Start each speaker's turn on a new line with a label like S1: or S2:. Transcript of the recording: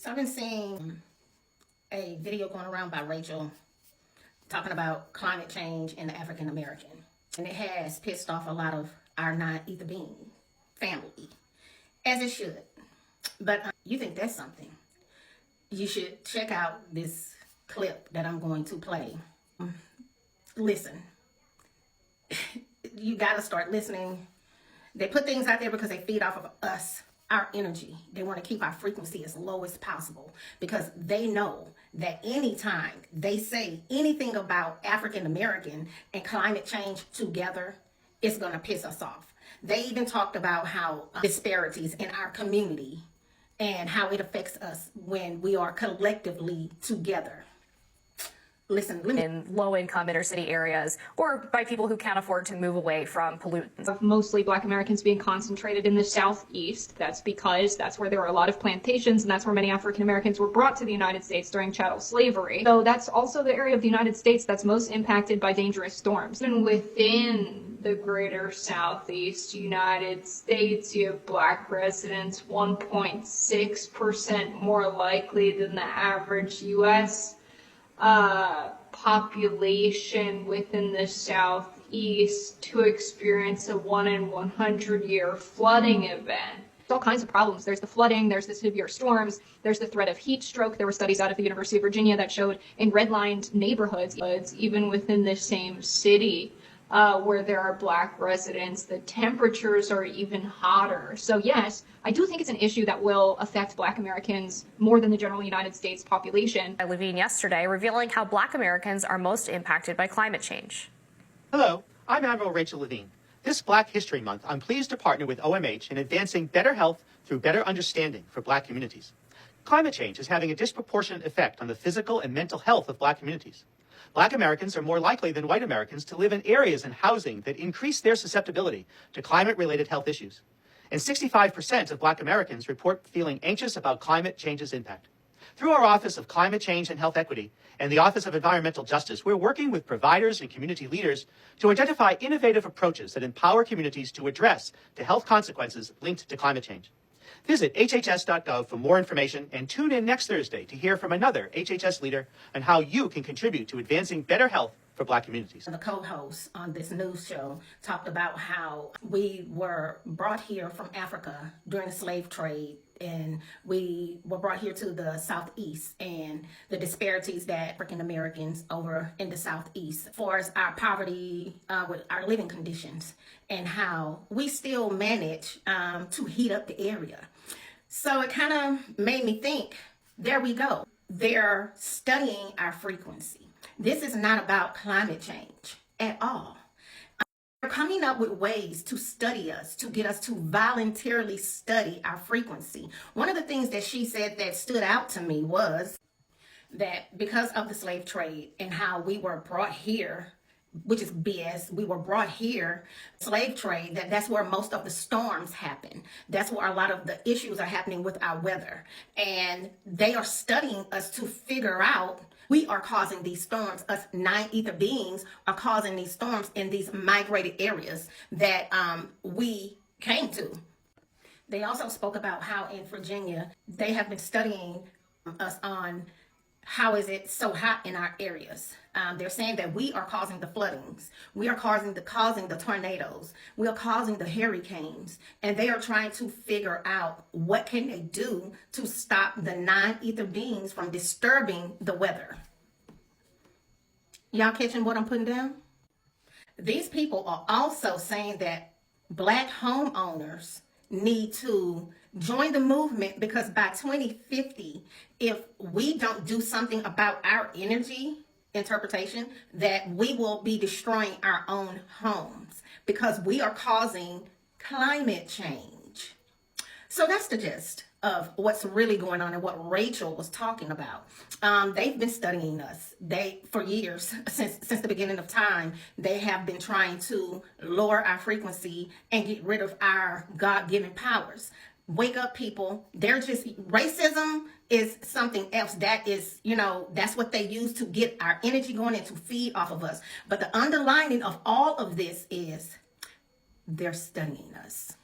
S1: So I've been seeing a video going around by Rachel talking about climate change and the African American. And it has pissed off a lot of our non-ether being family, as it should. But you think that's something. You should check out this clip that I'm going to play. Listen. You got to start listening. They put things out there because they feed off of us, our energy. They want to keep our frequency as low as possible because they know that anytime they say anything about African American and climate change together, it's going to piss us off. They even talked about how disparities in our community and how it affects us when we are collectively together. Listen,
S2: in low-income inner city areas or by people who can't afford to move away from pollutants.
S3: Mostly Black Americans being concentrated in the Southeast. That's because that's where there were a lot of plantations, and that's where many African Americans were brought to the United States during chattel slavery. So that's also the area of the United States that's most impacted by dangerous storms. And within the greater Southeast United States, you have Black residents 1.6% more likely than the average U.S. population within the Southeast to experience a 1 in 100 year flooding event. All kinds of problems. There's the flooding, there's the severe storms, there's the threat of heat stroke. There were studies out of the University of Virginia that showed in redlined neighborhoods, even within the same city, where there are Black residents, the temperatures are even hotter. So yes, I do think it's an issue that will affect Black Americans more than the general United States population.
S2: Levine yesterday revealing how Black Americans are most impacted by climate change.
S4: Hello, I'm Admiral Rachel Levine. This Black History Month, I'm pleased to partner with OMH in advancing better health through better understanding for Black communities. Climate change is having a disproportionate effect on the physical and mental health of Black communities. Black Americans are more likely than white Americans to live in areas and housing that increase their susceptibility to climate-related health issues. And 65% of Black Americans report feeling anxious about climate change's impact. Through our Office of Climate Change and Health Equity and the Office of Environmental Justice, we're working with providers and community leaders to identify innovative approaches that empower communities to address the health consequences linked to climate change. Visit hhs.gov for more information and tune in next Thursday to hear from another HHS leader on how you can contribute to advancing better health for Black communities.
S1: The co-host on this news show talked about how we were brought here from Africa during the slave trade, and we were brought here to the Southeast, and the disparities that African Americans over in the Southeast, as far as our poverty with our living conditions, and how we still manage to heat up the area. So it kind of made me think, there we go. They're studying our frequency. This is not about climate change at all. They're coming up with ways to study us, to get us to voluntarily study our frequency. One of the things that she said that stood out to me was that because of the slave trade and how we were brought here, which is BS, we were brought here, slave trade, that's where most of the storms happen. That's where a lot of the issues are happening with our weather. And they are studying us to figure out we are causing these storms. Us non-ether beings are causing these storms in these migrated areas that we came to. They also spoke about how in Virginia, they have been studying us on how is it so hot in our areas. They're saying that we are causing the floodings. We are causing the tornadoes. We are causing the hurricanes. And they are trying to figure out what can they do to stop the non-ether beings from disturbing the weather. Y'all catching what I'm putting down? These people are also saying that Black homeowners need to join the movement because by 2050, if we don't do something about our energy interpretation, that we will be destroying our own homes because we are causing climate change. So that's the gist of what's really going on and what Rachel was talking about. They've been studying us. For years, since the beginning of time, they have been trying to lower our frequency and get rid of our God-given powers. Wake up, people. Racism is something else. That is, that's what they use to get our energy going and to feed off of us. But the underlining of all of this is they're studying us.